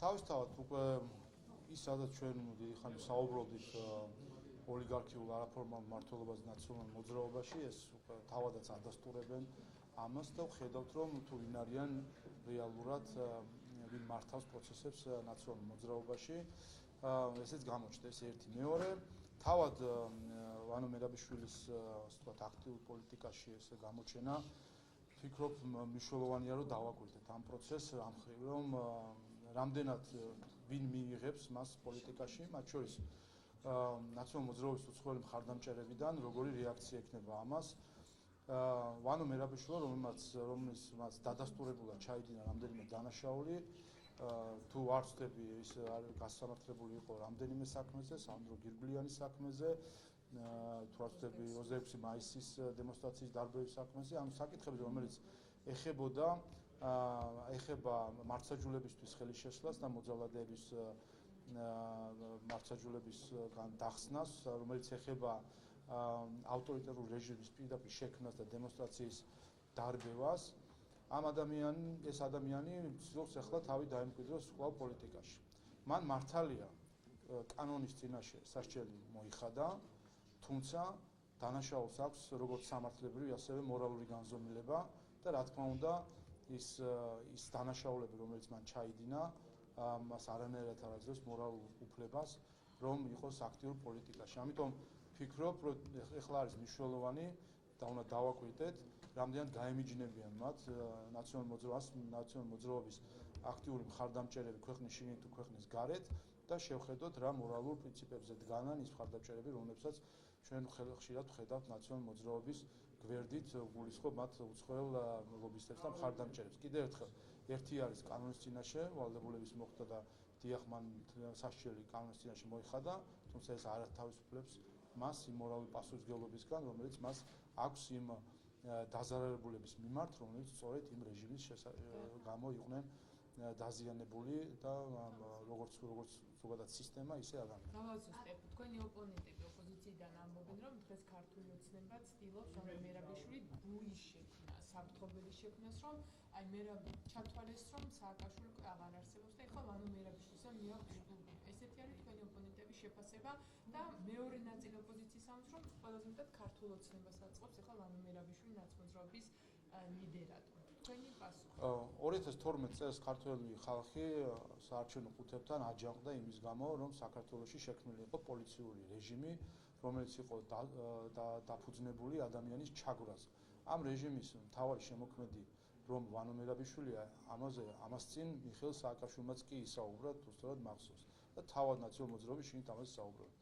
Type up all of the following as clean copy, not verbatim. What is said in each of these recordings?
თავისთავად უკვე ის სადაც ჩვენ დიდი ხანი საუბრობდით ოლიგარქიულ არაფორმალურ მმართველობაზე ნაციონალურ მოძრაობაში ეს უკვე თავადაც ადასტურებენ ამას და ვხედავთ რომ თუ ვინ არიან რეალურად ვინ მართავს პროცესებს ნაციონალურ მოძრაობაში ესეც გამოჩნდა ეს ერთი მეორე თავად ვანო მერაბიშვილის ასე ვთქვათ აქტიურ პოლიტიკაში ეს გამოჩენა ვფიქრობ მნიშვნელოვანია რომ დავაკვირდეთ ამ პროცესს ამ ხრივ რომ რამდენად ვინ მიიღებს მას პოლიტიკაში მათ შორის ნაციონალურ მოძრაობის უცხოელი მხარდამჭერებიდან როგორი რეაქცია ექნება ამას ვანო მერაბიშვილმა რომელმაც დადასტურებულად ჩაიდინა რამდენიმე დანაშაული თუ არ ვწდები ის გასამართლებული იყო რამდენიმე საქმეზე სანდრო გირგლიანის საქმეზე თუ არ ვწდები 26 მაისის დემონსტრაციის დარბევის საქმეზე ანუ საკითხები რომელიც ეხება მართლმსაჯულებისთვის ხელის შეშლას და მოძალადეების მართლმსაჯულებისგან დახსნას რომელიც ეხება ავტორიტარულ რეჟიმის პირდაპირ შექმნას და დემონსტრაციის დარბევას ამ ეს ადამიანი ცდილობს ახლა თავი დაემკვიდროს კვლავ პოლიტიკაში. მან მართალია კანონის წინაშე სასჯელი მოიხადა, თუმცა დანაშაულს აქვს როგორც სამართლებრივი, ასევე მორალური განზომილება და რა თქმა უნდა ის დანაშაულები, რომელიც მან ჩაიდინა, მას არანაირად არ აძლევს მორალურ უფლებას, რომ იყოს აქტიურ პოლიტიკაში. ამიტომ ვფიქრობ, რომ ეხლა არის მნიშვნელოვანი და უნდა დავაკვირდეთ, რამდენად გაემიჯნებიან მათ ნაციონალურ მოძრაობის აქტიური მხარდამჭერები ქვეყნის შიგნით თუ ქვეყნის გარეთ და შევხედოთ რა მორალურ პრინციპებზე დგანან ის მხარდამჭერები, რომლებსაც ჩვენ ხშირად ვხედავთ ნაციონალურ მოძრაობის გვერდით გულისხმობ მათ უცხოელ ლობისტებს და მხარდამჭერებს. კიდევ ერთხელ, ერთი არის კანონის წინაშე ვალდებულების მოხდა და დიახ მან სასჯელი კანონის წინაშე მოიხადა, თუმცა ეს არ ათავისუფლებს მას იმ მორალური პასუხისმგებლობისგან, რომელიც მას აქვს იმ დაზარალებულების მიმართ, რომელიც სწორედ იმ რეჟიმის გამო იყვნენ დაზიანებული და როგორც ზოგადად სისტემა, ისე ადამიანი. გავაზუსტებ, თქვენი ოპონენტები ოპოზიციიდან ამბობენ, რომ დღეს ქართული ოცნება ცდილობს რომ მერაბიშვილი ბუის შექმნას, საფრთხობელი შექმნას, რომ აი ჩათვალეს, რომ სააკაშვილი აღარ არსებობს და ეხლა ვანო მერაბიშვილს მიაქვს კლუბი. ესეთი არის თქვენი ოპონენტების შეფასება და მეორე ნაწილი ოპოზიციის ამბობს, რომ ყველაზე მეტად ქართულ ოცნებას აწყობს ეხლა ვანო მერაბიშვილი ნაცმოძრაობის ლიდერად. თქვენი პასუხი. 2012 წელს ქართველი ხალხი საარჩევნო ყუთებთან აჯანყდა იმის გამო, რომ საქართველოში შექმნილი იყო პოლიციური რეჟიმი, რომელიც იყო დაფუძნებული ადამიანის ჩაგვრაზე. ამ რეჟიმის მთავარი შემოქმედი რომ ვანო მერაბიშვილია, ამას წინ მიხეილ სააკაშვილმაც კი ისაუბრა, თუ სწორად მახსოვს და თავად ნაციონალურ მოძრაობის შიგნით ამაზე საუბრობენ.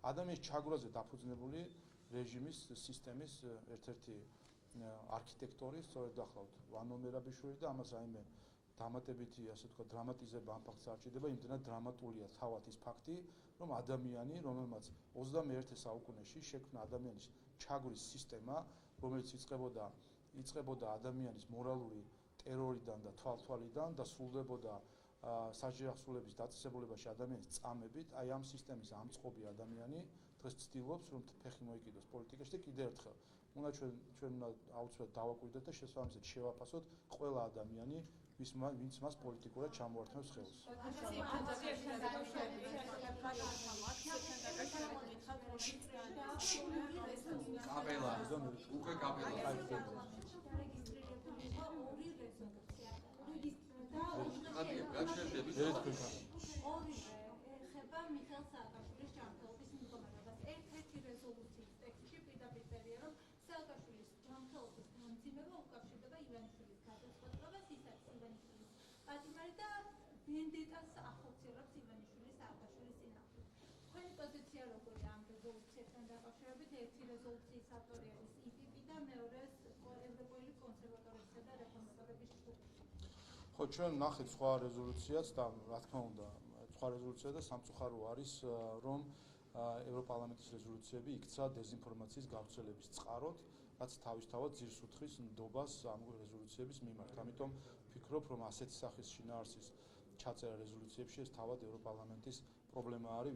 ადამიანის ჩაგვრაზე დაფუძნებული რეჟიმის სისტემის ერთ-ერთი არქიტექტორი სწორედ ახლავთ ვანო მერაბიშვილი და ამას რაიმე დამატებითი ასე ვთქვათ დრამატიზება ამ ფაქტს არ ჭირდება, იმდენად დრამატულია თავად ის ფაქტი, რომ ადამიანი, რომელმაც 21 საუკუნეში შექმნა ადამიანის ჩაგვრის სისტემა, რომელიც იწყებოდა ადამიანის მორალური ტერორიდან და თვალთვალიდან და სრულდებოდა სასჯელი ახსულების დაწესებულებაში ადამიანის წამებით, აი ამ სისტემის ამწყობი ადამიანი დღეს ცდილობს რომ ფეხი მოიკიდოს პოლიტიკაში და კიდევ ერთხელ უნდა ჩვენ უნდა აუცილებლად დავაკვირდეთ და შესაბამისად შევაფასოთ ყველა ადამიანი ვინც მას პოლიტიკურად ჩამოართმევს ხელს. კაპელა, უკვე კაპელა. ეხება მიხეილ სააკაშვილის ჯანმრთელობის მდგომარეობას. ერთ-ერთი რეზოლუციის ტექსტში პირდაპირ წერია, რომ სააკაშვილის ჯანმრთელობის გამძიმება უკავშირდება ივანიშვილის გადაწყვეტილებას, ის არის ივანიშვილის პატიმარი და ვენდეტას ახორციელებს ივანიშვილის სააკაშვილის წინააღმდეგ. თქვენი პოზიცია როგორია ამ რეზოლუციასთან დაკავშირებით? ერთი რეზოლუციის ავტორი არის იპიპი და მეორე ევროპელი კონსერვატორებისა და რეფორმატორების ჯგუფი. ხო, ჩვენ ნახეთ სხვა რეზოლუციაც და რა თქმა უნდა, სხვა რეზოლუცია და სამწუხარო არის, რომ ევროპარლამენტის რეზოლუციები იქცა დეзинფორმაციის გავრცელების წყაროდ, რაც თავისთავად ძირს უთხრის ნდობას ამ რეზოლუციების მიმართ. ამიტომ ვფიქრობ, რომ ასეთი სახის შინაარსის ჩაწერა რეზოლუციებში ეს თავად ევროპარლამენტის პრობლემა არის,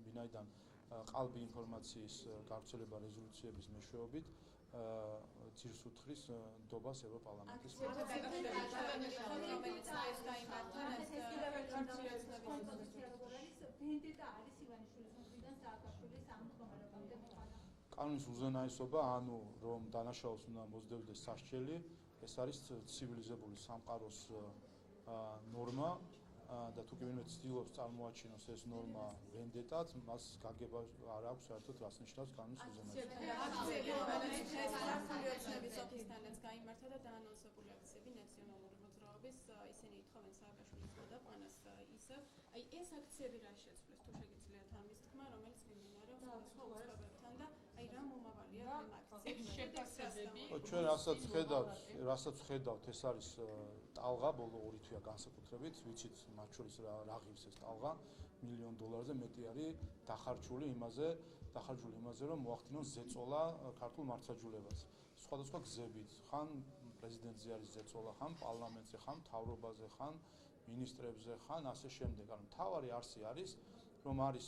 ვინაიდან ყალბი ინფორმაციის გავრცელება რეზოლუციების მეშვეობით ძირს უთხრის ნდობას ევროპარლამენტის კანონის უზენაესობა, ანუ რომ დანაშაულს უნდა მოსდევდეს სასჯელი, ეს არის ცივილიზებული სამყაროს ნორმა და თუ კი ვინმე ცდილობს წარმოაჩინოს ეს ნორმა ვენდეტად, მას გაგება არ აქვს საერთოდ რას ნიშნავს კანონის უზენაესობა. ოფისთანაც გაიმართა და დაანონსებული აქციები ნაციონალური მოძრაობის ისინი ითხოვენ სააკაშვილის გადაყვანას ისევ. აი ეს აქციები რა შეცვლეს თუ შეგიძლიათ ამის თქმა, რომელიც მიმდინარეობს სხვა უწყებებთან და აი რა მომავალია ამ აქციებს შეფასებები. ჩვენ რასაც ხედავთ, ეს არის ტალღა, ბოლო 2 თვეა განსაკუთრებით, ვიცით მათ შორის რა ღირს ეს ტალღა, $1 მილიონზე მეტი არის დახარჯული იმაზე, რომ მოახდინონ ზეწოლა ქართულ მართლმსაჯულებას. სხვადასხვა გზებით, ხან პრეზიდენტზე არის ზეწოლა, ხან პარლამენტზე, ხან მთავრობაზე, ხან მინისტრებზე, ხან ასე შემდეგ. ანუ მთავარი არსი არის, რომ არის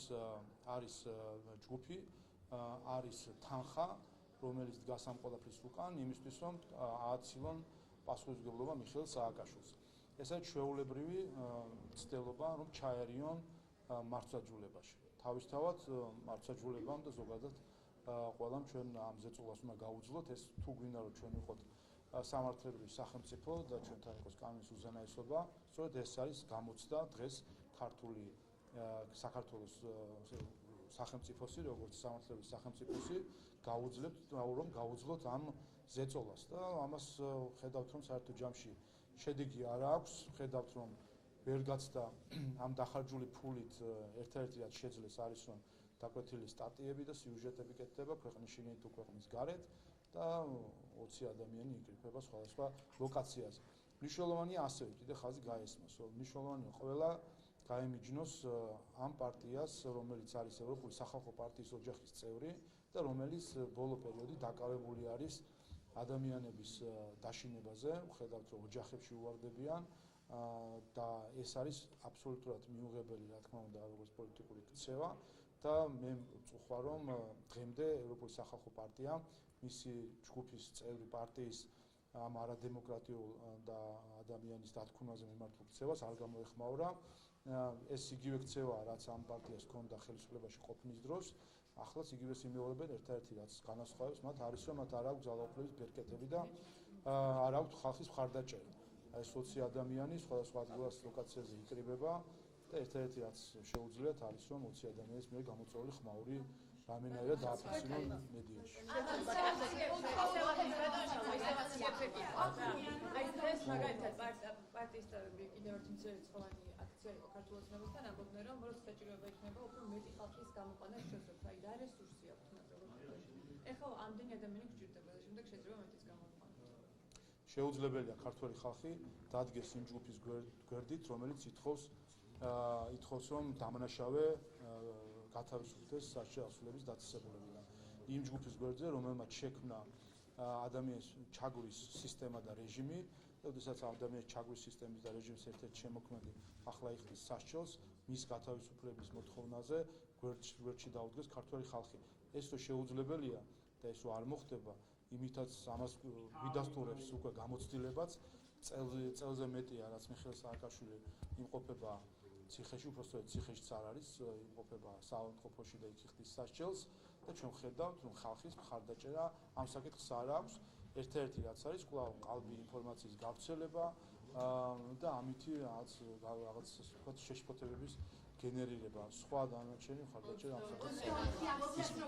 ჯგუფი, არის თანხა, რომელიც დგას ამ ყველაფრის უკან, იმისთვის რომ ააცილონ პასუხისმგებლობა მიხეილ სააკაშვილს. ეს არის ჩვეულებრივი ცდილობა, რომ ჩაერიონ მართლმსაჯულებაში. თავისთავად მართლმსაჯულებამ და ზოგადად ყველამ ჩვენ ამ ზეწოლას უნდა გაუძლოთ. ეს თუ გვინდა რომ ჩვენ ვიყოთ სამართლებრივი სახელმწიფო და ჩვენთან იყოს კანონის უზენაესობა, სწორედ ეს არის გამოცდა დღეს ქართული საქართველოს სახელმწიფოსი, როგორც სამართლებრივი სახელმწიფოსი, გაუძლოთ ამ ზეწოლას და ამას ხედავთ რომ საერთო ჯამში შედეგი არ აქვს, ხედავთ რომ ვერ გაცდა ამ დახარჯული ფულით ერთ-ერთი რაც შეძლეს არის რომ დაკვეთილი სტატიები და სიუჟეტები კეთდება ქვეყნის შიგნით თუ ქვეყნის გარეთ და 20 ადამიანი იკრიფება სხვადასხვა ლოკაციაზე. მნიშვნელოვანია ასევე კიდე ხაზი გაესმას, რომ მნიშვნელოვანია ყველა გაემიჯნოს ამ პარტიას, რომელიც არის ევროპული სახალხო პარტიის ოჯახის წევრი და რომელიც ბოლო პერიოდი დაკავებული არის ადამიანების დაშინებაზე, ვხედავთ რომ ოჯახებში უვარდებიან და ეს არის აბსოლუტურად მიუღებელი, რა თქმა უნდა, როგორც პოლიტიკური ქცევა და მე ვწუხარ რომ დღემდე ევროპული სახალხო პარტია მისი ჯგუფის წევრი პარტიის ამ არადემოკრატიულ და ადამიანის დათქმაზე მიმართულ ქცევას არ გამოეხმაურა. ეს იგივე ქცევაა, რაც ამ პარტიას ჰქონდა ხელისუფლებაში ყოფნის დროს. ახლაც იგივეს იმეორებენ, ერთ-ერთი რაც განასხვავებს მათ არის რომ მათ არ აქვს ძალაუფლების ბერკეტები და არ აქვს ხალხის მხარდაჭერა. აი 20 ადამიანი სხვადასხვა ადგილას ლოკაციაზე იკრიბება და ერთ-ერთი რაც შეუძლიათ არის რომ 20 ადამიანის მიერ გამოწვეული ხმაური რამენაირად დააფიქსირონ მედიაში. აი დღეს მაგალითად პარტიის წევრები კიდევ ერთი მცირეწლოვანი აქცია იყო ქართულ ოცნებასთან, ამბობდნენ რომ როცა საჭიროება იქნება უფრო მეტი ხალხის გამოყვანა შეუძლებს, აი რა რესურსი აქვს მათ ლოკალში. ეხლა ამდენი ადამიანი გჭირდება და შემდეგ შეიძლება მეტიც გამოყვანოთ. შეუძლებელია ქართველი ხალხი დადგეს იმ ჯგუფის გვერდით, რომელიც ითხოვს რომ დამნაშავე გათავისუფლდეს სასჯელი ასრულების დაწესებულებიდან. იმ ჯგუფის გვერდზე, რომელმაც შექმნა ადამიანის ჩაგვრის სისტემა და რეჟიმი, და ოდესაც ადამიანის ჩაგვრის სისტემის და რეჟიმის ერთ-ერთი შემოქმედი ახლა იხდის სასჯელს, მის გათავისუფლების მოთხოვნაზე გვერდში დაუდგეს ქართველი ხალხი. ეს რო შეუძლებელია და ეს რო არ მოხდება, იმითაც ამას ვიდასტურებს უკვე გამოცდილებაც, წელზე მეტია, რაც მიხეილ სააკაშვილი იმყოფება ციხეში, უბრალოდ ციხეშიც არ არის, იმყოფება საავადმყოფოში და იქ იხდის სასჯელს და ჩვენ ვხედავთ, რომ ხალხის მხარდაჭერა ამ საკითხს არ აქვს. ერთ-ერთი რაც არის კვლავ ყალბი ინფორმაციის გავრცელება და ამითი რაღაც ვთქვათ შეშფოთებების გენერირება. სხვა დანარჩენი მხარდაჭერა ამ საკითხს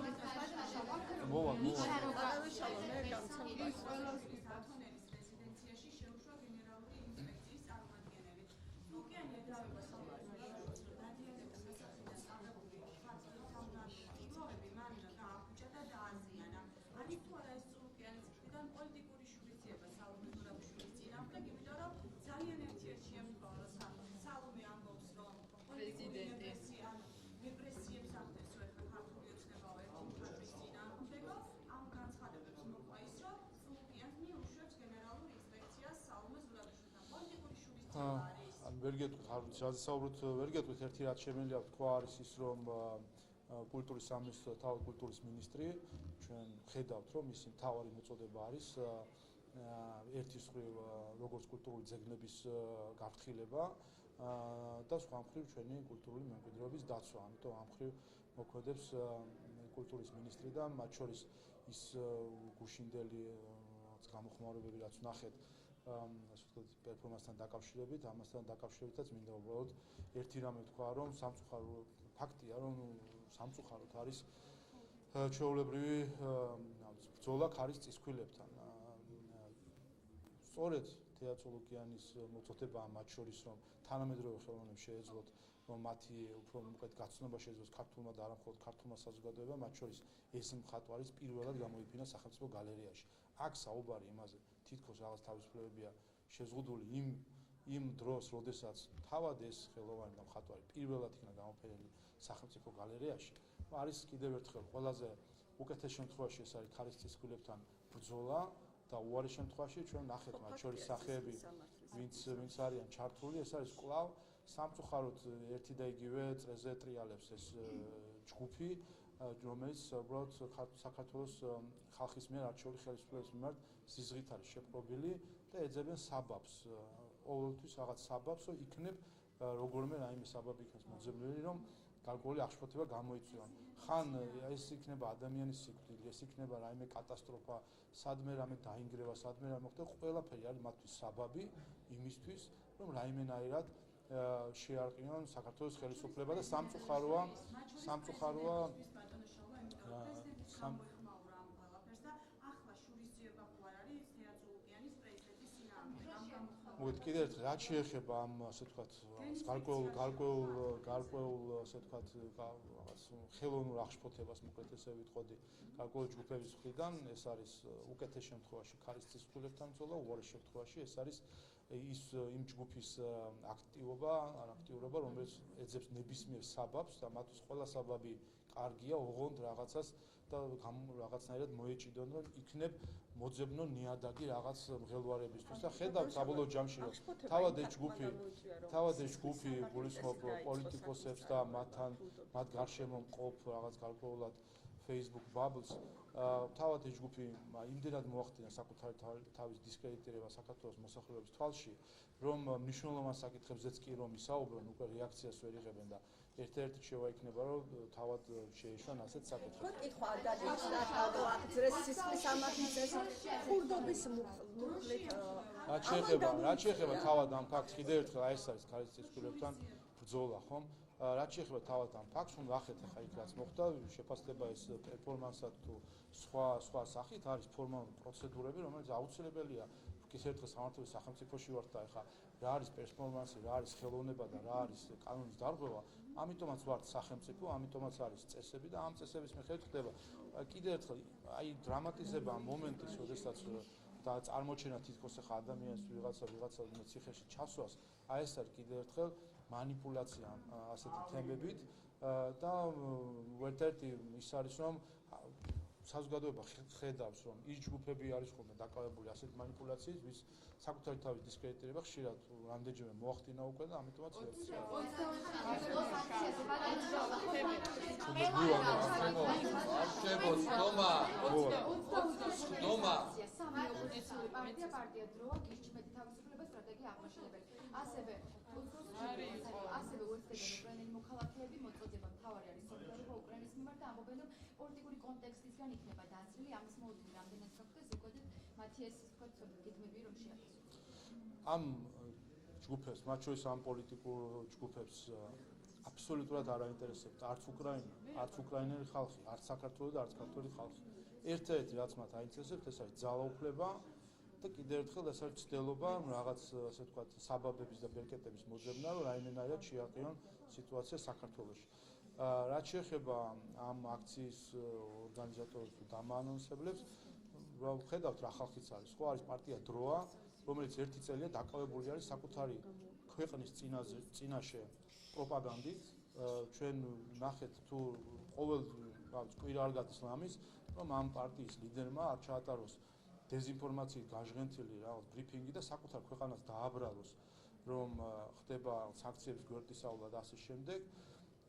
ვერ გეტყვით, არ ვიცი, რაზე საუბრობთ, ვერ გეტყვით, ერთი რაც შემიძლია ვთქვა არის ის, რომ კულტურის სამინისტრო და თავად კულტურის მინისტრი ჩვენ ხედავთ, რომ მისი მთავარი მოწოდება არის ერთის მხრივ როგორც კულტურული ძეგლების გაფრთხილება და სხვა მხრივ ჩვენი კულტურული მემკვიდრეობის დაცვა. ამიტომ ამ მხრივ მოქმედებს კულტურის მინისტრიდან, მათ შორის ის გუშინდელი გამოხმაურებები, რაც ნახეთ, ასე ვთქვათ, პერფორმანსთან დაკავშირებით, ამასთან დაკავშირებითაც მინდა უბრალოდ ერთი რამე ვთქვა, რომ სამწუხარო ფაქტია, რომ სამწუხაროდ არის ჩვეულებრივი ბრძოლა ქარის წისქვილებთან. სწორედ თეატროლოგიანის მოწოდებაა მათ შორის, რომ თანამედროვე ხელოვნებს შეეძლოთ, რომ მათი უფრო უკეთ გაცნობა შეეძლოს ქართულმა და არა მხოლოდ ქართულმა საზოგადოებამ, მათ შორის ეს მხატვარის პირველად გამოიფინა სახელმწიფო გალერეაში. აქ საუბარი იმაზე, თითქოს რაღაც თავისუფლებებია შეზღუდული იმ დროს, როდესაც თავად ეს ხელოვანი და მხატვარი პირველად იქნა გამოფენილი სახელმწიფო გალერეაში, არის კიდევ ერთხელ ყველაზე უკეთეს შემთხვევაში ეს არის ქარის წისქვილებთან ბრძოლა და უარის შემთხვევაში ჩვენ ნახეთ მათ შორის სახეები, ვინც არიან ჩართული, ეს არის კვლავ სამწუხაროდ ერთი და იგივე წრეზე ტრიალებს ეს ჯგუფი, რომელიც უბრალოდ საქართველოს ხალხის მიერ არჩეული ხელისუფლების მიმართ სიზღით არის შეპყრობილი და ეძებენ საბაბს, ყოველთვის რაღაც საბაბს, რომ იქნებ როგორმე რაიმე საბაბი იქნას მოძებნილი, რომ გარკვეული აღშფოთება გამოიწვიონ. ხან ეს იქნება ადამიანის სიკვდილი, ეს იქნება რაიმე კატასტროფა, სადმე რამე დაინგრევა, სადმე რამე მოხდება, ყველაფერი არის მათთვის საბაბი იმისთვის, რომ რაიმენაირად შეარყიონ საქართველოს ხელისუფლება და სამწუხაროა კიდევ ერთხელ რაც შეეხება ამ ასე ვთქვათ გარკვეულ ასე ვთქვათ რაღაც ხელოვნურ აღშფოთებას მოკლედ ესე ვიტყოდი გარკვეული ჯგუფების მხრიდან ეს არის უკეთეს შემთხვევაში ქარის წისქვილებთან ბრძოლა, უარეს შემთხვევაში ეს არის იმ ჯგუფის აქტიურობა, რომელიც ეძებს ნებისმიერ საბაბს და მათთვის ყველა საბაბი კარგია, ოღონდ რაღაცას და რაღაცნაირად მოეჭიდონ, რომ იქნებ მოძებნო ნიადაგი რაღაც მღელვარებისთვის და ხედავთ საბოლოო ჯამში, რომ თავად ეს ჯგუფი გულისხმობ პოლიტიკოსებს და მათ გარშემო მყოფ რაღაც გარკვეულად Facebook bubbles თავად ეს ჯგუფი იმდენად მოახდინა საკუთარი თავის დისკრედიტირება საქართველოს მოსახლეობის თვალში, რომ მნიშვნელოვან საკითხებზეც კი რომ ისაუბრონ, უკვე რეაქციას ვერ იღებენ და ერთ-ერთი შევა იქნება, რომ თავად შეეშვან ასეთ საკითხებს. კითხვა არ გადაიჭრა აგძრეს სისხლის ამაღლების ხურდობის მუხლით. რაც შეეხება თავად ამ ფაქტს, კიდევ ერთხელ ეს არის ქარის წისქვილებთან ბრძოლა, ხომ? რაც შეეხება თავად ამ ფაქტს, რომ ნახეთ ახლა იქ რაც მოხდა, შეფასდება ეს პერფორმანსად თუ სხვა სახით არის ფორმალური პროცედურები, რომელიც აუცილებელია. ის ერთხელ სამართლის სახელმწიფოში ვართ და ახლა რა არის პერფორმანსი, რა არის ხელოვნება და რა არის კანონის დარღვევა, ამიტომაც ვართ სახელმწიფო, ამიტომაც არის წესები და ამ წესების მიხედვით ხდება. კიდევ ერთხელ აი დრამატიზება ამ მომენტის, როდესაც და წარმოჩენა თითქოს ახლა ადამიანს ვიღაცა ციხეში ჩასვას, აი ეს არის კიდევ ერთხელ манипуляция ასეთი თემებით და ერთ-ერთი ის არის რომ საზოგადოება ხედავს რომ ის ჯგუფები არის ხოლმე დაკავებული ასეთ манипуляციით ვის საკუთარი თავის დისკრედიტირება ხშირად რამდენჯერმე მოახდინა უკვე და ამიტომაც პარტია დროა გიჩმეთი თავისუფლება სტრატეგია აღმაშენებელი ასევე ასევე უერთდება უკრაინელი მოქალაქეები მოწოდება მთავარი არის სოლიდარობა უკრაინის მიმართ და ამბობენ რომ პოლიტიკური კონტექსტისგან იქნება დაძლილი ამის მოუწოდება რამდენად გახდა ზოგადად მათი ეს ვთქვათ გეგმები რომ შეაქციონ ამ ჯგუფებს მათ შორის ამ პოლიტიკურ ჯგუფებს აბსოლუტურად არ აინტერესებთ არც უკრაინელი ხალხი არც საქართველოს და არც ქართველი ხალხი ერთ-ერთი რაც მათ აინტერესებთ ეს არის ძალაუფლება და კიდევ ერთხელ ეს არის ცდილობა რაღაც ასე ვთქვათ საბაბების და ბერკეტების მოძებნა რომ რაიმენაირად შეარყიონ სიტუაცია საქართველოში. რაც შეეხება ამ აქციის ორგანიზატორებს თუ დამაანონსებლებს, ხედავთ რა ხალხიც არის, ხო არის პარტია დროა, რომელიც ერთი წელია დაკავებული არის საკუთარი ქვეყნის წინაშე პროპაგანდით. ჩვენ ნახეთ თუ ყოველ კვირა არ გადის ლამის, რომ ამ პარტიის ლიდერმა არ ჩაატაროს დეზინფორმაციით გაჟღენთილი რაღაც ბრიფინგი და საკუთარ ქვეყანას დააბრალოს, რომ ხდება სანქციების გვერდისავლა და ასე შემდეგ.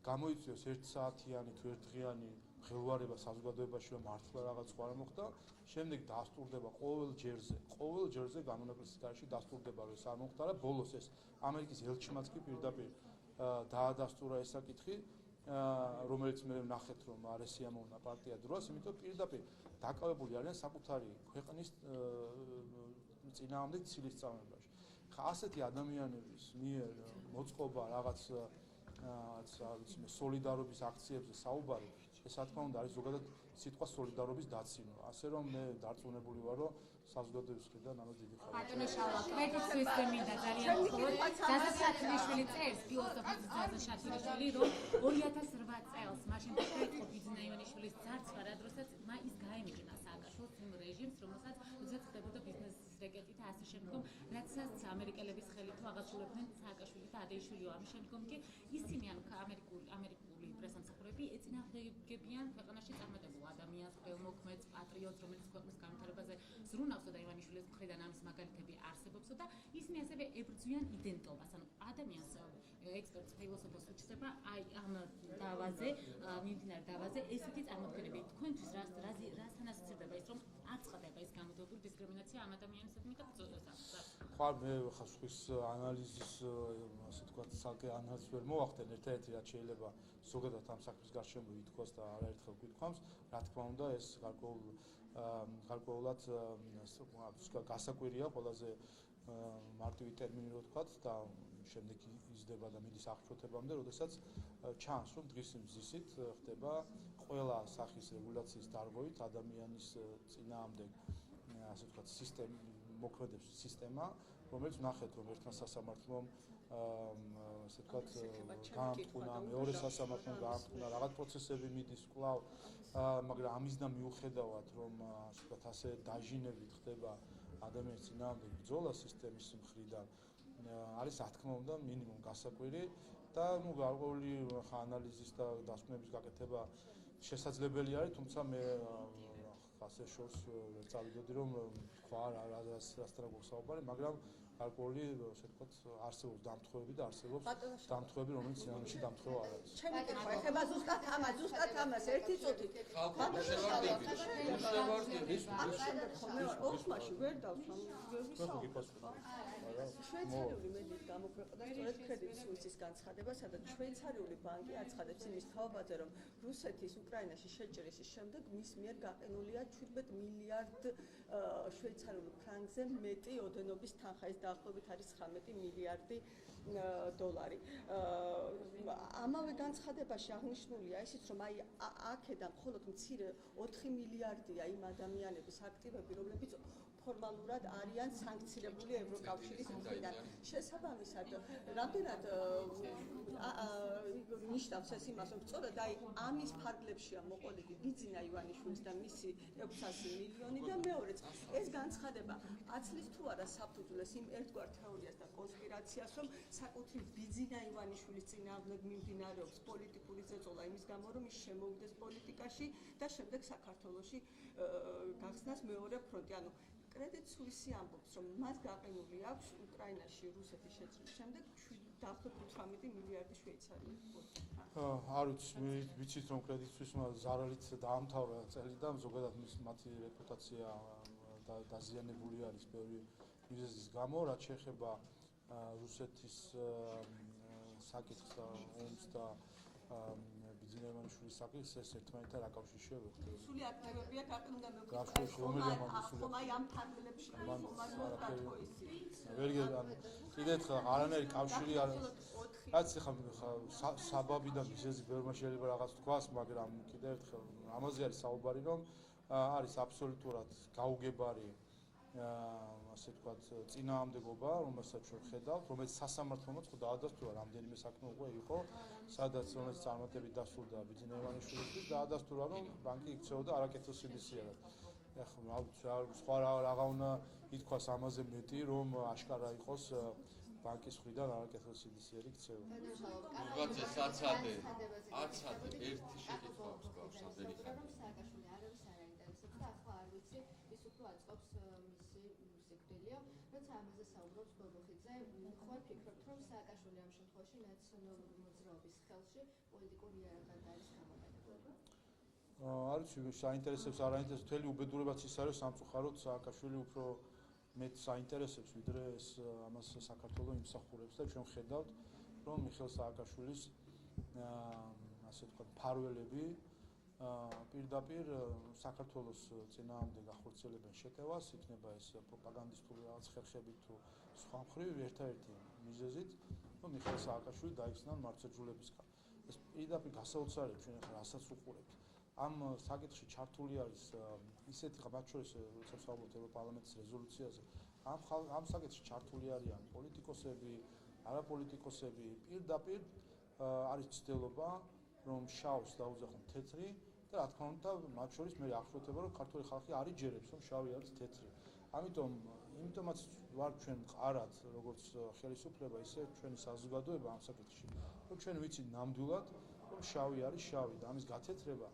გამოიწვიოს 1 საათიანი თუ 1 დღიანი მღელვარება საზოგადოებაში რომ მართლა რაღაც სხვა არ მოხდა, შემდეგ დასტურდება ყოველ ჯერზე განუნაკლის სიტუაციაში დასტურდება რომ ეს არ მოხდა და ბოლოს ეს ამერიკის ელჩიმაც კი პირდაპირ დაადასტურა ეს საკითხი რომელიც მე ვნახეთ რომ არ ესიამოვნა პარტია დროს, იმიტომ პირდაპირ დაკავებული არიან საკუთარი ქვეყნის წინააღმდეგ ცილისწამებაში. ხა ასეთი ადამიანების მიერ მოწყობა რაღაც სოლიდარობის აქციებზე საუბარი, ეს რა თქმა უნდა არის ზოგადად სიტყვა სოლიდარობის დაცინვა. ასე რომ მე დარწმუნებული ვარ, რომ საზოგადოების მხრიდან ამას დიდი ხარჯი. ბატონო შალვა, კვეთს მინდა ძალიან მხოლოდ ზაზა შათილიშვილი წერს, ფილოსოფოსი ზაზა შათილიშვილი, რომ 2008 წელს მაშინ დაიწყო ბიძინა ივანიშვილის ძარცვა, რა დროსაც ის გაემიჯნა სააკაშვილს იმ რეჟიმს, რომელსაც უძაც ხდებოდა ბიზნესის რეკეტი და ასე შემდგომ, რაცაც ამერიკელების ხელით აღასრულებდნენ სააკაშვილი და ადეიშვილი. ამის შემდგომ კი ისინი ამერიკული პრესამსახურები ეწინააღმდეგებიან ქვეყანაში წარმატებულ ადამიანს, ყველმოქმედს, პატრიოტს, რომელიც ქვეყნის განვითარებაზე ზრუნავსო და ივანიშვილის მხრიდან ამის მაგალითები არსებობსო და ისინი ასევე ებრძვიან იდენტობას. ანუ ადამიანს ექსპერტს ფილოსოფოსს უჩნდება აი ამ დავაზე, მიმდინარე დავაზე ესეთი წარმოდგენები. თქვენთვის რასთან ასოცირდება ის, რომ არ წყდება ის გამოდებული დისკრიმინაცია ამ ადამიანისადმი და ხო, მე ხა სხვის ანალიზის ასე თქვა ცალკე ანალიზს ვერ მოვახდენ, ერთ-ერთი რაც შეიძლება ზოგადად ამ საქმის გარშემო ითქვას და არაერთხელ გითქვამს, რა თქმა უნდა ეს გარკვეულად გასაკვირია, ყველაზე მარტივი ტერმინი რო ვთქვათ და შემდეგ იზრდება და მიდის აღშფოთებამდე, როდესაც ჩანს, რომ დღის მზისით ხდება ყველა სახის რეგულაციის დარღვევით ადამიანის წინააღმდეგ ასე ვთქვათ მოქმედებს სისტემა, რომელიც ნახეთ, რომ ერთმა სასამართლომ ასე ვთქვათ გაამტყუნა, მეორე სასამართლომ გაამტყუნა, რაღაც პროცესები მიდის კვლავ, მაგრამ ამისდა მიუხედავად, რომ ასე ვთქვათ ასე დაჟინებით ხდება ადამიანის წინააღმდეგ ბრძოლა სისტემის მხრიდან, არის რა თქმა უნდა მინიმუმ გასაკვირი და ნუ გარკვეული ანალიზის და დასკვნების გაკეთება შესაძლებელი არის, თუმცა მე ასე შორს ვერ წავიდოდი რომ თქვა რასთან გვსაუბარი, მაგრამ გარკვეული ასე ვთქვათ არსებობს დამთხევები და არსებობს დამთხევები, რომელიც სინამდვილეში დამთხევა არ არის. ჩემი კითხვა ეხება ზუსტად ამას ერთი წუთით. ოხმაში ვერ დავსვამ შვეიცარიული მედიის გამოქვეყნდა სწორედ კრედიტ სუისის განცხადება, სადაც შვეიცარიული ბანკი აცხადებს იმის თაობაზე, რომ რუსეთის უკრაინაში შეჭრის შემდეგ მის მიერ გაყენულია 17 მილიარდ შვეიცარიული ფრანგზე მეტი ოდენობის თანხა, ეს დაახლოებით არის 19 მილიარდი დოლარი. ამავე განცხადებაში აღნიშნულია ისიც, რომ აი აქედან მხოლოდ მცირე 4 მილიარდია იმ ადამიანების აქტივები, რომლებიც ფორმალურად არიან სანქცირებული ევროკავშირის მხრიდან. შესაბამისად, რამდენად ნიშნავს ეს იმას, რომ სწორედ აი ამის ფარგლებშია მოყოლილი ბიძინა ივანიშვილის და მისი 600 მილიონი და მეორეც ეს განცხადება აცლის თუ არა საფუძვლეს იმ ერთგვარ თეორიას და კონსპირაციას, რომ საკუთრივ ბიძინა ივანიშვილის წინააღმდეგ მიმდინარეობს პოლიტიკური ზეწოლა იმის გამო, რომ ის შემოვიდეს პოლიტიკაში და შემდეგ საქართველოში გახსნას მეორე ფრონტი. ანუ კრედიტ სუისი ამბობს, რომ მას გაყენული აქვს უკრაინაში რუსეთის შეჭრის შემდეგ დაახლოებით 18 მილიარდი შვეიცარიული ფუნტი. არ ვიცით რომ კრედიტ სუისმა ზარალით დაამთავრა წელი და ზოგადად მათი რეპუტაცია დაზიანებული არის ბევრი მიზეზის გამო, რაც შეეხება რუსეთის საკითხს და ომს და ბიძინა ივანიშვილის საკითხს, ეს ერთმანეთთან აკავშირშია ვეხტები. სული აქტივებია გაყენდა ხომ აი ამ ფარგლებში ხომ არ მოვკათო ისი. კიდევ ერთხელ არანაირი კავშირი არ არის. რაც ხა საბაბი და მიზეზი ბევრმა შეიძლება რაღაც თქვას, მაგრამ კიდევ ერთხელ ამაზე არის საუბარი, რომ არის აბსოლუტურად გაუგებარი ასე ვთქვათ წინააღმდეგობა, რომელსაც ხედავთ, რომელიც სასამართლომაც ხო დაადასტურა რამდენიმე საქმე უკვე იყო, სადაც რომელიც წარმატებით დასრულდა ბიძინა ივანიშვილისთვის, დაადასტურა, რომ ბანკი იქცეოდა არაკეთილ სილისიარად. ეხლა სხვა რაღა უნდა ითქვას ამაზე მეტი, რომ აშკარა იყოს ბანკის მხრიდან არაკეთილ სილისიერი იქცევა. ვიღაცას აცადე ერთი შეკითხვა გვაქვს ამდენი ხანი. სააკაშვილი არავის არ აინტერესებს და ახლა არ ვიცი, ის უფრო აწყობს მისი სიკვდილია, როცა ამაზე საუბრობს გოგოხიძე, ხო ფიქრობთ, რომ სააკაშვილი ამ შემთხვევაში ნაციონალური მოძრაობის ხელში პოლიტიკური იარაღად არის გამოყენებული? არ ვიცი, საინტერესებს არ აინტერესებს, მთელი უბედურებაც ის არის სამწუხაროდ სააკაშვილი უფრო მეტ საინტერესებს, ვიდრე ეს ამას საქართველოს იმსახურებს და ჩვენ ხედავთ, რომ მიხეილ სააკაშვილის ასე ვთქვათ, მფარველები პირდაპირ საქართველოს წინააღმდეგ ახორციელებენ შეტევას, იქნება ეს პროპაგანდისტული რაღაც ხერხებით თუ სხვა მხრივ ერთადერთი მიზეზით, რომ მიხეილ სააკაშვილი დაიხსნა მართლმსაჯულებისგან. ეს პირდაპირ გასაოცარებს ჩვენ ახლა რასაც უყურებთ. ამ საკითხში ჩართული არის ისეთი მათ შორის როცა ვსაუბრობთ ევროპარლამენტის რეზოლუციაზე, ამ საკითხში ჩართული არიან პოლიტიკოსები, არაპოლიტიკოსები, პირდაპირ არის ცდილობა, რომ შავს დაუძახონ თეთრი და რა თქმა უნდა, მათ შორის მე აღშფოთება, რომ ქართული ხალხი არ იჯერებს, რომ შავი არის თეთრი. ამიტომაც ვარ ჩვენ მყარად, როგორც ხელისუფლება, ისე ჩვენი საზოგადოება ამ საკითხში, რომ ჩვენ ვიცით ნამდვილად, რომ შავი არის შავი და ამის გათეთრება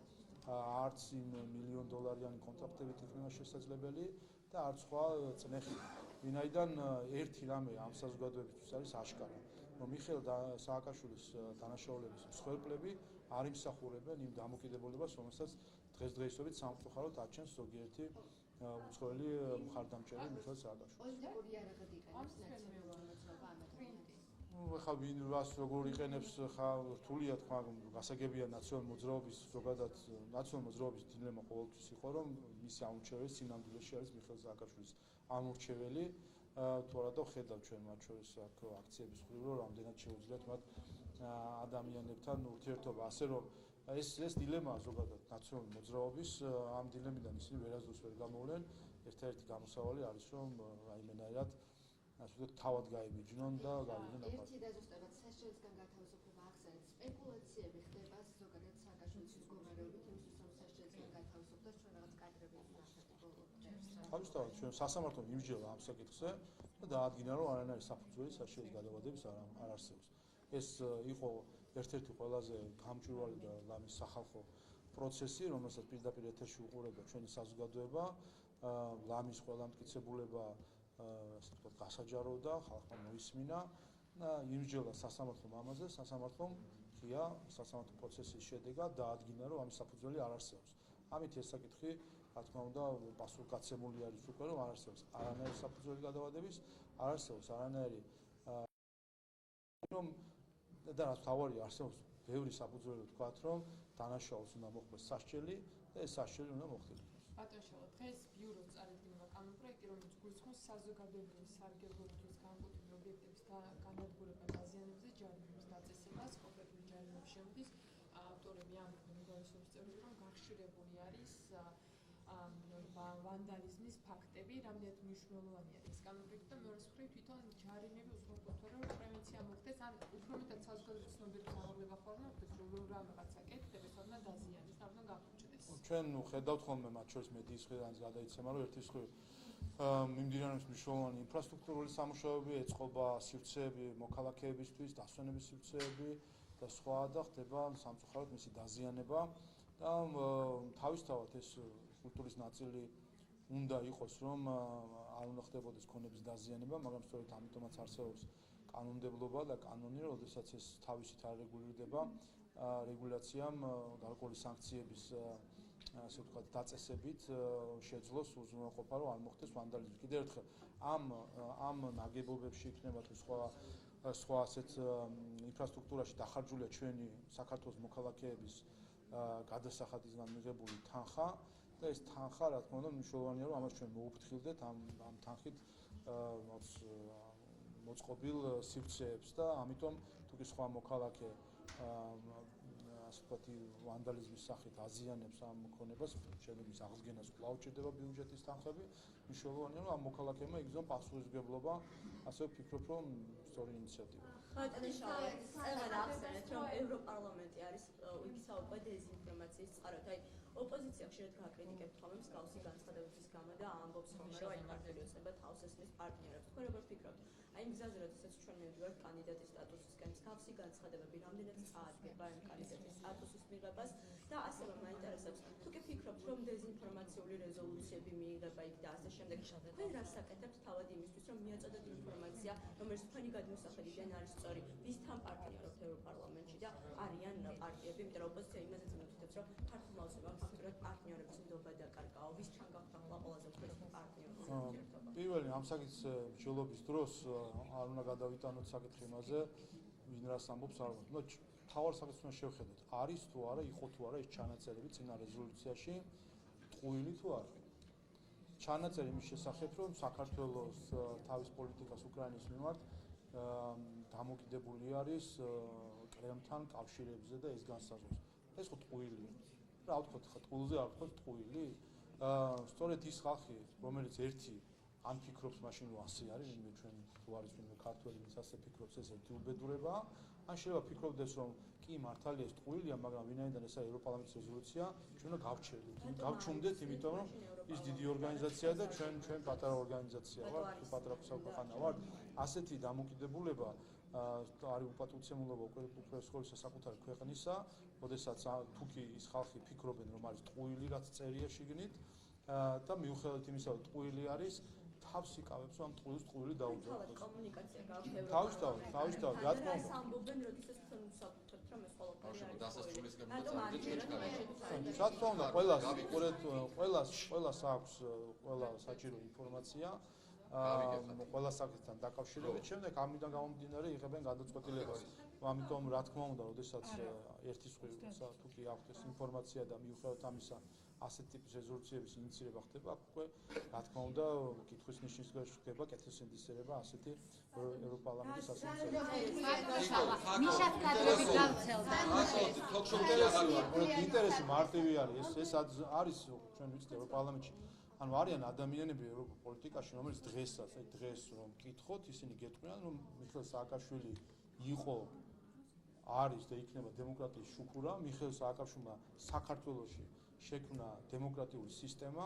არც იმ $1,000,000-იანი კონტრაქტებით იქნება შესაძლებელი და არც სხვა წნეხი. ვინაიდან ერთი რამე ამ საზოგადოებისთვის არის აშკარა, რომ მიხეილ სააკაშვილის დანაშაულების მსხვერპლები არ იმსახურებენ იმ დამოკიდებულებას, რომელსაც დღესდღეობით სამწუხაროდ აჩენს ზოგიერთი უცხოელი მხარდამჭერი მიხეილ სააკაშვილი. პოლიტიკური იარაღად იყენებს ნაციონალური მოძრაობა ამ ადამიანს. ხა ვინ რას როგორ იყენებს, ხა რთულია თქვა, გასაგებია ნაციონალური მოძრაობის ზოგადად ნაციონალური მოძრაობის დილემა ყოველთვის იყო, რომ მისი ამორჩეველი სინამდვილეში არის მიხეილ სააკაშვილის ამორჩეველი. თუ არა ხედავ ჩვენ მათ შორის აქ აქციების მხრივ, რომ რამდენად შეუძლიათ მათ ადამიანებთან ურთიერთობა, ასე რომ ეს დილემაა ზოგადად ნაციონალური მოძრაობის, ამ დილემიდან ისინი ვერასდროს ვერ გამოვლენ. ერთადერთი გამოსავალი არის, რომ რაიმენაირად ასე ვთქვათ, თავად გაიბიჯნონ და გავიდნენ აპარატი. ერთი დაზუსტებად სასჯელისგან გათავისუფლება ახსენეთ. სპეკულაციები ხდება ზოგადად სააკაშვილის მდგომარეობით, იმისთვის რომ სასჯელისგან გათავისუფლდეს, ჩვენ რაღაც კადრები ვნახეთ ბოლო დღეს. თავისთავად ჩვენ სასამართლომ იმსჯელა ამ საკითხზე და დაადგინა, რომ არანაირი საფუძველი სასჯელის გადავადების არ არსებობს. ეს იყო ერთ-ერთი ყველაზე გამჭვირვალე და ლამის სახალხო პროცესი, რომელსაც პირდაპირ ეთერში უყურებდა ჩვენი საზოგადოება, ლამის ყველა მტკიცებულება ასე ვთქვათ, გასაჯაროვდა, ხალხმა მოისმინა და იმსჯელა სასამართლომ ამაზე, სასამართლომ ღია სასამართლო პროცესის შედეგად დაადგინა, რომ ამის საფუძველი არ არსებობს. ამით ეს საკითხი, რა თქმა უნდა, პასუხგაცემული არის უკვე, რომ არ არსებობს არანაირი საფუძველი გადავადების, არ არსებობს არანაირი რომ და რაც თავარია არსებობს ბევრი საფუძველი ვთქვათ, რომ დანაშაულს უნდა მოხდეს სასჯელი და ეს სასჯელი უნდა მოხდეს. ბატონშავა, დღეს ბიუროს წარადგინება კანონპროექტი, რომელიც გულისხმობს საზოგადოებრივი სარგებლობისთვის განკუთვნილი ობიექტების განადგურება დაზიანებებზე ჯარიმის დაწესებას, კონკრეტული ჯარიმის შემდის ავტორები ამ მიგრაციის წევრები, რომ გახშირებული არის ვანდალიზმის ფაქტები, რამდენად მნიშვნელოვანია ეს კანონპროექტი და მეორე მხრივ თვითონ ჯარიმები უზრუნველყოფდა, რომ პრევენცია მოხდეს, ან უფრო მეტად საზოგადოების ცნობების აღება ხარ მოხდეს, რომ რაღაცა კეთდება, თორემ დაზიანდეს, თორემ გაფუჭდეს. ჩვენ ხედავთ ხოლმე მათ შორის მედიის მხრიდან გადაიცემა, რომ ერთის მხრივ მიმდინარეობს მნიშვნელოვანი ინფრასტრუქტურული სამუშაოები, ეწყობა სივრცეები მოქალაქეებისთვის, დასვენების სივრცეები და სხვა და ხდება სამწუხაროდ მისი დაზიანება და თავისთავად ეს კულტურის ნაწილი უნდა იყოს, რომ არ უნდა ხდებოდეს ქონების დაზიანება, მაგრამ სწორედ ამიტომაც არსებობს კანონმდებლობა და კანონი, როდესაც ეს თავისით არ რეგულირდება, რეგულაციამ გარკვეული სანქციების ასე ვთქვათ, დაწესებით შეძლოს უზრუნველყოფა, რომ არ მოხდეს ვანდალიზმი. კიდევ ერთხელ, ამ ნაგებობებში იქნება თუ სხვა ასეთ ინფრასტრუქტურაში დახარჯულია ჩვენი საქართველოს მოქალაქეების გადასახადისგან მიღებული თანხა და ეს თანხა, რა თქმა უნდა, მნიშვნელოვანია, რომ ამას ჩვენ მოუფრთხილდეთ ამ თანხით მოწყობილ სივრცეებს და ამიტომ თუ კი სხვა მოქალაქე ასე ვთქვათ, ვანდალიზმის სახით აზიანებს ამ ქონებას, შენობის აღდგენას კვლავ ჭირდება ბიუჯეტის თანხები, მნიშვნელოვანია, რომ ამ მოქალაქეებმა იგრძნონ პასუხისმგებლობა, ასე ვფიქრობ, რომ სწორი ინიციატივა. ბატონშავა, წევენ ახსენეთ, რომ ევროპარლამენტი არის ვისაუბრა დეзинფორმაციის წყაროდ. აი, ოპოზიცია ხშირად გააკრიტიკებთ ხოლმე მსგავსი განცხადებების გამო და ამბობს ხოლმე, რომ აი მართლიოცნება თავს ესმის პარტნიორებს. თქვენ როგორ ფიქრობთ? აი იმ გზაზე, როდესაც ჩვენ მივდივართ კანდიდატის სტატუსისკენ, მსგავსი განცხადებები რამდენად წააგდება იმ კანდიდატის სტატუსის მიღებას და ასევე მაინტერესებს, თუ კი ფიქრობთ, რომ დეзинფორმაციული რეზოლუციები მიიღება იქ და ასე შემდეგ, თქვენ რას საკეთებთ თავად იმისთვის, რომ მიაწოდოთ ინფორმაცია, რომელიც თქვენი გადმოსახედიდან არის სწორი, ვისთან პარტნიორობთ ევროპარლამენტში და არიან პარტიები, იმიტომ რომ ოპოზიცია იმაზეც მითითებს, რომ ქართულმა ოცნებამ ფაქტურად პარტნიორების ნდობა დაკარგაო, ვისთან გახდა ყველაზე უფრო პარტნიორი ურთიერთობა. პირველი ამ საკითხის ბრძოლების დროს არ უნდა გადავიტანოთ საკითხი იმაზე, ვინ რას ამბობს არ ვარ. თავარ საკითხს უნდა შევხედოთ. არის თუ არა, იყო თუ არა ეს ჩანაწერები წინა რეზოლუციაში ტყუილი თუ არა. ჩანაწერი იმის შესახებ, რომ საქართველოს თავის პოლიტიკას უკრაინის მიმართ დამოკიდებული არის კრემლთან კავშირებზე და ეს განსაზღვრავს. ეს ხო ტყუილია. რა ვთქვათ, ტყუილზე არ ვთქვათ ტყუილი? სწორედ ის ხალხი, რომელიც ერთი ან ფიქრობს მაშინ რომ ასე არის, ვინმე ჩვენ თუ არის ვინმე ქართველი, ვინც ასე ფიქრობს, ეს ერთი უბედურებაა. ან შეიძლება ფიქრობდეს, რომ კი მართალია ეს ტყუილია, მაგრამ ვინაიდან ეს არის ევროპარლამენტის რეზოლუცია, ჩვენ უნდა გავჩერდეთ, გავჩუმდეთ, იმიტომ რომ ის დიდი ორგანიზაციაა და ჩვენ პატარა ორგანიზაცია ვართ, პატარა ქვეყანა ვართ. ასეთი დამოკიდებულება არის უპატუცემულობა უკვე სკოლის საკუთარი ქვეყნისა, როდესაც თუ კი ის ხალხი ფიქრობენ, რომ არის ტყუილი, რაც წერია შიგნით და მიუხედავად იმისა, რომ ტყუილი არის, თავს იკავებს, რომ ტყუილს ტყუილი დაუძახოს. თავად კომუნიკაცია გავხდება. თავისთავად, რა თქმა უნდა. ამბობენ, როდესაც თქვენ უსაბუთებთ, რომ ეს ყველაფერი არის. დასასრულისკენ მოწმობთ. რა თქმა უნდა, ყველას აქვს ყველა საჭირო ინფორმაცია. ყველა საკითხთან დაკავშირებით, შემდეგ ამიდან გამომდინარე იღებენ გადაწყვეტილებას. ამიტომ რა თქმა უნდა, როდესაც ერთის ხრივ თუ კი აქვს ეს ინფორმაცია და მიუხედავად ამისა ასეთ ტიპის რეზოლუციების ინიციირება ხდება, უკვე რა თქმა უნდა, კითხვის ნიშნის ხდება კეთილსინდისერება ასეთი ევროპარლამენტის ასოციაციას. ნიშად კადრები გავცელდა. ინტერესი მარტივი არის, ეს არის ჩვენ ვიცით ევროპარლამენტში. ანუ არიან ადამიანები ევროპულ პოლიტიკაში, რომელიც დღეს რომ კითხოთ, ისინი გეტყვიან, რომ მიხეილ სააკაშვილი იყო, არის და იქნება დემოკრატიის შუქურა, მიხეილ სააკაშვილმა საქართველოში შექმნა დემოკრატიული სისტემა,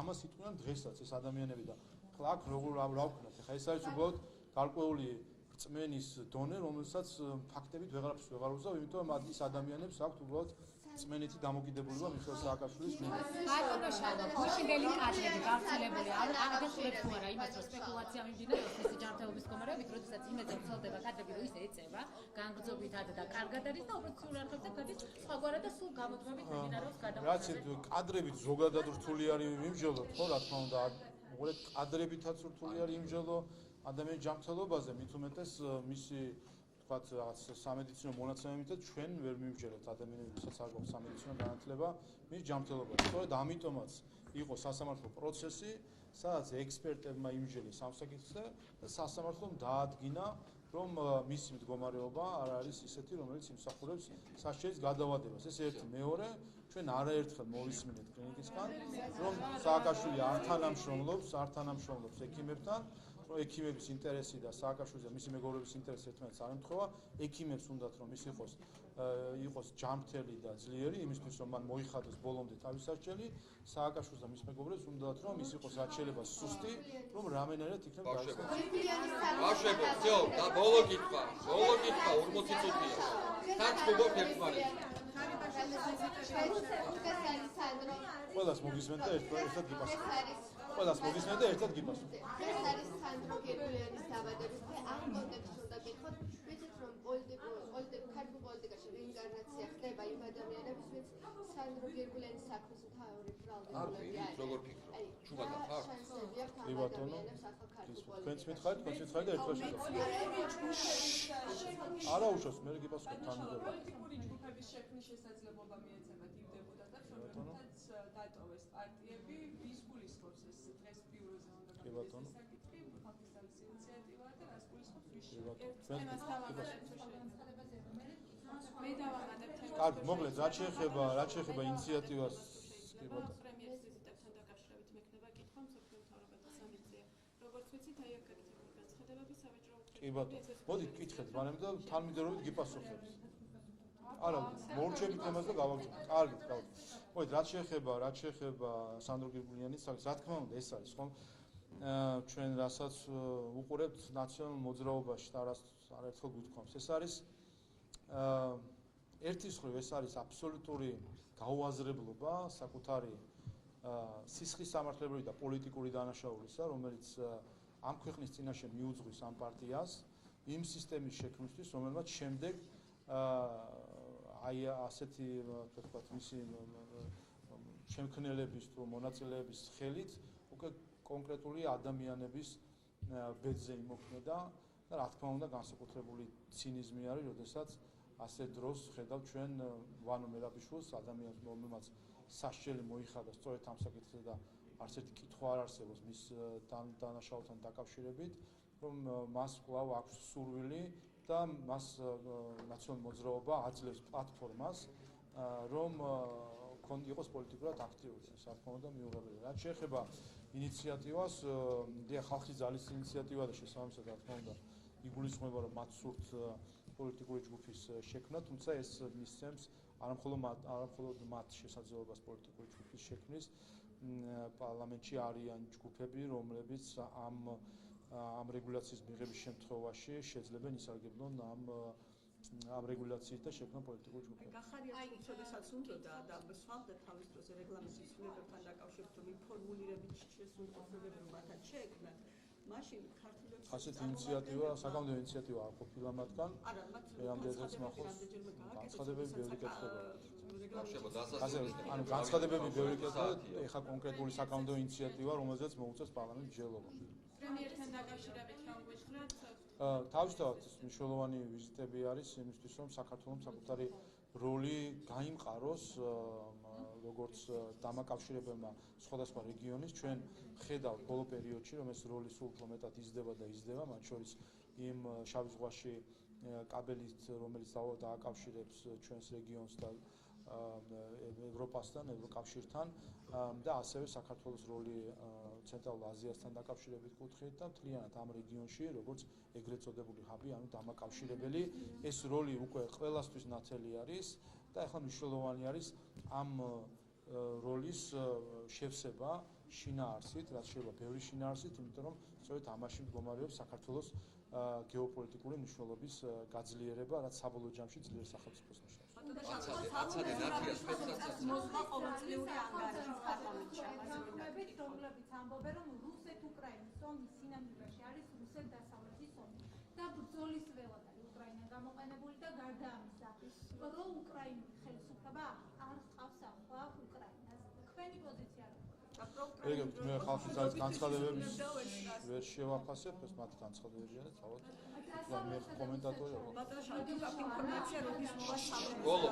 ამას იტყვიან დღესაც ეს ადამიანები და ახლა აქ როგორ რა ვქნათ, ახლა ეს არის უბრალოდ გარკვეული რწმენის დონე, რომელსაც ფაქტებით ვეღარაფერს ვეღარ უზავ, იმიტომ რომ ის ადამიანებს აქვთ უბრალოდ წმენეთი დამოკიდებულება მიხეილ სააკაშვილის მიმართ. ბატონო შალო, მაშინდელი კადრები გავრცელებული აღსრულებს თუ არა იმას, რომ სპეკულაცია მიმდინარეობს მისი ჯანმრთელობის მდგომარეობით, როდესაც იმედზე ვრცელდება კადრები, რომ ის ეწევა, განგრძობითად და კარგად არის და უბრალოდ სულ არხებზე გადის სხვაგვარად და სულ გამუდმებით მიმდინარეობს გადაყვანა. რაც კადრებით ზოგადად რთული არის იმჟელოთ, ხო, რა თქმა უნდა, უბრალოდ კადრებითაც რთული არის იმჟელო ადამიანის ჯანმრთელობაზე, მით უმეტეს მისი ვთქვათ რაღაც სამედიცინო მონაცემებითაც ჩვენ ვერ მივჯერებთ ადამიანებს, ვისაც არ გვაქვს სამედიცინო განათლება, მის ჯანმრთელობაზე. სწორედ ამიტომაც იყო სასამართლო პროცესი, სადაც ექსპერტებმა იმჯერეს ამ საკითხზე და სასამართლომ დაადგინა, რომ მისი მდგომარეობა არ არის ისეთი, რომელიც იმსახურებს სასჯელის გადავადებას. ეს ერთი, მეორე, ჩვენ არაერთხელ მოვისმინეთ კლინიკისგან, რომ სააკაშვილი არ თანამშრომლობს ექიმებთან. ექიმების ინტერესი და სააკაშვილის და მისი მეგობრების ინტერესი ერთმანეთს არ ემთხვევა. ექიმებს უნდათ რომ ის იყოს ჯანმრთელი და ძლიერი, იმისთვის რომ მან მოიხადოს ბოლომდე თავის სასჯელი. სააკაშვილს და მის მეგობრებს უნდათ რომ ის იყოს რაც შეიძლება სუსტი, რომ რამენერად იქნება გაჩერებული. ბავშვებო, всё, და ბოლო კითხვა 40 წუთია. თან ჩუბობ ერთმანეთს. ყველას მოგისმენთ და ერთად გიპასუხოთ. ყველას მოგისმენთ და ერთად გიპასუხოთ. ეს არის სანდრო გერგულიანის დაბადების დღე. ამ კონტექსტში უნდა გითხოთ, ვიცით რომ ქართულ პოლიტიკაში რეინკარნაცია ხდება იმ ადამიანების, ვინც სანდრო გერგულიანის საქმის მთავარი ბრალდებული არის. როგორ ფიქრობ? ჩუბადა ხარ? კი ბატონო. თქვენც მითხარით და ერთად არა უშავს, მე გიპასუხოთ თანმიმდევრულად. პოლიტიკური ჯგუფების შექმნის შესაძლებლობა მიეცემათ იმ დეპუტატებს, რომლებიც დატოვეს პარტიები, ვის გულისხმობს ეს დღეს ბიუროზე უნდა გადაიდეს საკითხი, ფაქტის ინიციატივა და რას გულისხმობს ვის თემას დავამატებ თუ მე დავამატებ თემას. კარგი, მოკლედ, რაც შეეხება ინიციატივას, კი ბატონო. პრემიერის ვიზიტებთან დაკავშირებით მექნება კითხვა მსოფლიო მთავრობათა სამიწია. როგორც ვიცით, აი აქ გაკეთებული განცხადებები სავაჭრო კი ბატონო. მოდით კითხეთ, მაგრამ და თანმიმდევრობით გიპასუხებთ. არა, მორჩებით თემას და გავაგზავნოთ. კარგით, გავაგზავნოთ. მოდით, რაც შეეხება სანდრო გერგულიანის საკითხს, რა თქმა უნდა, ეს არის, ხომ? ჩვენ რასაც უყურებთ ნაციონალურ მოძრაობაში და არაერთხელ გვითხოვს, ეს არის ერთის მხრივ ეს არის აბსოლუტური გაუაზრებლობა საკუთარი სისხლის სამართლებრივი და პოლიტიკური დანაშაულისა, რომელიც ამ ქვეყნის წინაშე მიუძღვის ამ პარტიას იმ სისტემის შექმნისთვის, რომელმაც შემდეგ აი ასეთი თქვათ მისი შემქმნელების თუ მონაწილეების ხელით უკვე კონკრეტული ადამიანების ბედზე იმოქმედა და რა თქმა უნდა განსაკუთრებული ცინიზმი არის, როდესაც ასე დროს ხედავ ჩვენ ვანო მერაბიშვილს, ადამიანს, რომელმაც სასჯელი მოიხადა სწორედ ამ საკითხზე და არც ერთი კითხვა არ არსებობს მის დანაშაულთან დაკავშირებით, რომ მას კვლავ აქვს სურვილი და მას ნაციონალური მოძრაობა აძლევს პლატფორმას, რომ იყოს პოლიტიკურად აქტიური. რა თქმა უნდა მიუღებელი. რაც შეეხება ინიციატივას, ხალხის ძალის ინიციატივა და შესაბამისად რა თქმა უნდა იგულისხმება, რომ მათ სურთ პოლიტიკური ჯგუფის შექმნა, თუმცა ეს მისცემს არამხოლოდ მათ შესაძლებლობას პოლიტიკური ჯგუფის შექმნის, პარლამენტში არიან ჯგუფები, რომლებიც ამ რეგულაციის მიღების შემთხვევაში შეძლებენ ისარგებლონ ამ რეგულაციით და შექმნან პოლიტიკური ჯგუფები. გახარიათ როდესაც უნდა და სვამდა თავის დროს რეგლამენტის ცვლილებებთან დაკავშირებით, რომ ინფორმულირებით შესრულყოფები მათაც შეექმნათ. მაშინ ქართულებს ასეთ ინიციატივა, საკანონმდებლო ინიციატივა არ ყოფილა მათგან. არა, მათ რამდენადაც მახოს განცხადებები ბევრი კეთდება. ანუ განცხადებები ბევრი კეთდება, ეხა კონკრეტული საკანონმდებლო ინიციატივა, რომელზეც მოუწევს პარლამენტს ჯელობა. პრემიერთან დაკავშირებით რომ გვიხრათ? თავისთავად მნიშვნელოვანი ვიზიტები არის იმისთვის, რომ საქართველოს საკუთარი როლი გაიმყაროს, როგორც დამაკავშირებელმა სხვადასხვა რეგიონის. ჩვენ ხედავთ ბოლო პერიოდში, რომ ეს როლი სულ უფრო მეტად იზრდება და იზრდება, მათ შორის იმ შავი ზღვაში კაბელით, რომელიც დააკავშირებს ჩვენს რეგიონს და ევროპასთან, ევროკავშირთან და ასევე საქართველოს როლი ცენტრალურ აზიასთან დაკავშირებით კუთხით და მთლიანად ამ რეგიონში, როგორც ეგრეთ წოდებული ჰაბი, ანუ დამაკავშირებელი, ეს როლი უკვე ყველასთვის ნათელი არის და ახლა მნიშვნელოვანი არის ამ როლის შევსება შინაარსით, რაც შეიძლება ბევრი შინაარსით, იმიტომ რომ სწორედ ამაში მდგომარეობს საქართველოს გეოპოლიტიკური მნიშვნელობის გაძლიერება, რაც საბოლოო ჯამში ძლიერ სახელმწიფოს ნიშნავს. აცადე ნათიას სპეციალისტად მოსვლა ყოველწლიური ანგარიშის პარლამენტში. რომლებიც ამბობენ, რომ რუსეთ-უკრაინის ომის სინამდვილეში არის რუსეთ-დასავლეთის ომი და ბრძოლის ველად არის უკრაინა გამოყენებული და გარდა ამისა, პროუკრაინული ხელისუფლება არ ჰყავს ახლა უკრაინას. თქვენი პოზიცია ეგრეთ მე ხალხის ძალის განცხადებების ვერ შევაფასებ, ეს მათი განცხადებებია და თავად მე კომენტატორი ვარ.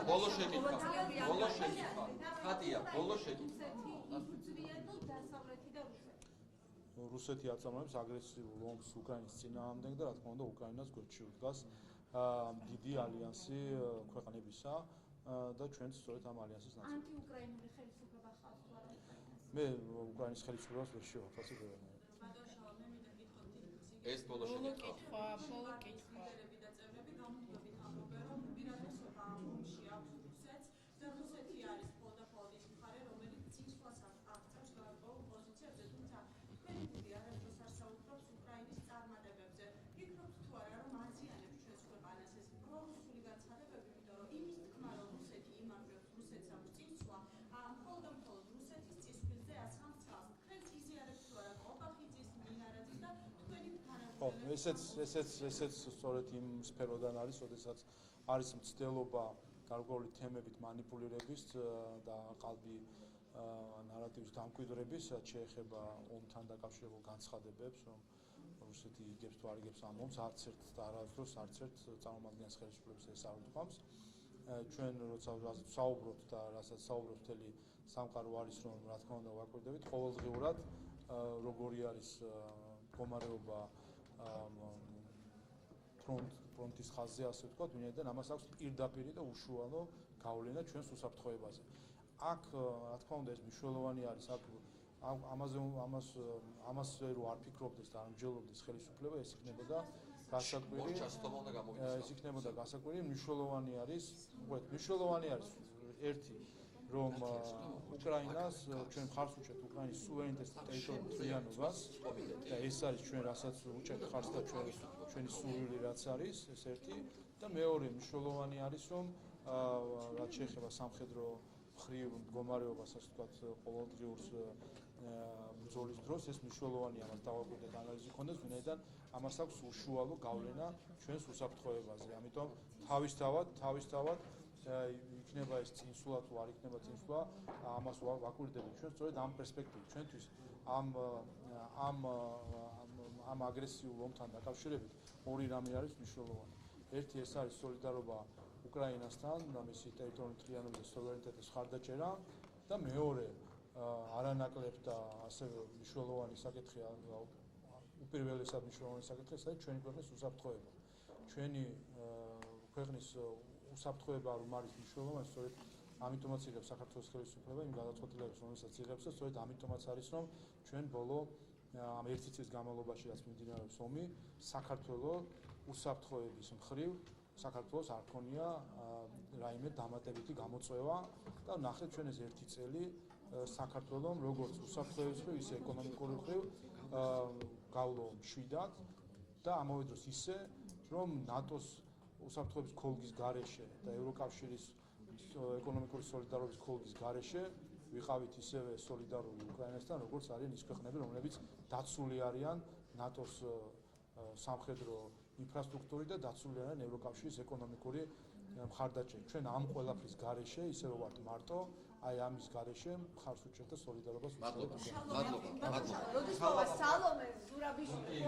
ბოლო შეკითხვა. ხატია, ბოლო შეკითხვა. რუსეთი აწარმოებს აგრესიულ ომს უკრაინის წინააღმდეგ და რა თქმა უნდა უკრაინას გვერდში უდგას დიდი ალიანსი ქვეყნებისა და ჩვენც სწორედ ამ ალიანსის ნაწილი. ანტიუკრაინული ხელისუფლება ხავს თუ არა უკრაინას? მე უკრაინის ხელისუფლებას ვერ შევაფასებ ვერანაირად. ეს ბოლო შეკითხვა. ბოლო კითხვა. ესეც სწორედ იმ სფეროდან არის, როდესაც არის მცდელობა გარკვეული თემებით манипуლირების და ყალბი ნარატივის დამკვიდრების, შეეხება ომთან დაკავშირებულ განცხადებებს, რომ რუსეთი იგებს თუ არ იგებს ამ ომს, არც ერთ და არასდროს არც ერთ წარმომადგენელს ხელისუფლების ეს არ უთქვამს. ჩვენ როცა საუბრობთ და რასაც საუბრობთ მთელი სამყარო არის, რომ რა თქმა უნდა ვაკვირდებით ყოველდღიურად როგორი არის მდგომარეობა ფრონტის ხაზზე, ასე ვთქვათ, ვინაიდან ამას აქვს პირდაპირი და უშუალო გავლენა ჩვენს უსაფრთხოებაზე. აქ რა თქმა უნდა ეს მნიშვნელოვანი არის, აქ ამაზე რო არ ფიქრობდეს და არ მჯელობდეს ხელისუფლება, ეს იქნებოდა გასაკვირი, მნიშვნელოვანი არის, ერთი რომ უკრაინას ჩვენ მხარს უჭერთ უკრაინის სუვერენიტეტს და ტერიტორიულ მთლიანობას და ეს არის ჩვენ რასაც უჭერთ მხარს და ჩვენი სურვილი რაც არის, ეს ერთი და მეორე მნიშვნელოვანი არის რომ რაც შეეხება სამხედრო მხრივ მდგომარეობას, ასე ვთქვათ, ყოველდღიურს ბრძოლის დროს ეს მნიშვნელოვანია ამას დავაკვირდეთ ანალიზი ქონდეს, ვინაიდან ამას აქვს უშუალო გავლენა ჩვენს უსაფრთხოებაზე. ამიტომ თავისთავად იქნება ეს წინსვლა თუ არ იქნება წინსვლა, ამას ვაკვირდებით ჩვენ სწორედ ამ პერსპექტივით. ჩვენთვის ამ აგრესიულ ომთან დაკავშირებით ორი რამე არის მნიშვნელოვანი. ერთი ეს არის სოლიდარობა უკრაინასთან და მისი ტერიტორიული მთლიანობის და სუვერენიტეტის მხარდაჭერა და მეორე არანაკლებ და ასევე მნიშვნელოვანი საკითხია უპირველესად მნიშვნელოვანი საკითხია ეს არის ჩვენი ქვეყნის უსაფრთხოება. ჩვენი ქვეყნის უსაფრთხოება რომ არის მნიშვნელოვანი, სწორედ ამიტომაც იღებს საქართველოს ხელისუფლება იმ გადაწყვეტილებებს, რომელსაც იღებს და სწორედ ამიტომაც არის რომ ჩვენ ბოლო ამ ერთი წლის განმავლობაში რაც მიმდინარეობს ომი, საქართველოს უსაფრთხოების მხრივ საქართველოს არ ქონია რაიმე დამატებითი გამოწვევა და ნახეთ ჩვენ ეს ერთი წელი საქართველოს როგორც უსაფრთხოების მხრივ, ისე ეკონომიკური მხრივ გავლო მშვიდად და ამავე დროს ისე რომ ნატოს უსაფრთხოების ქოლგის გარეშე და ევროკავშირის ეკონომიკური სოლიდარობის ქოლგის გარეშე ვიყავით ისევე სოლიდარული უკრაინასთან, როგორც არიან ის ქვეყნები, რომლებიც დაცული არიან ნატოს სამხედრო ინფრასტრუქტურით და დაცული არიან ევროკავშირის ეკონომიკური მხარდაჭერით. ჩვენ ამ ყველაფრის გარეშე, ისე რომ ვართ მარტო, აი ამის გარეშე მხარს უჭერთ და სოლიდარობას მადლობა. როდის მოვა სალომე ზურაბიშვილი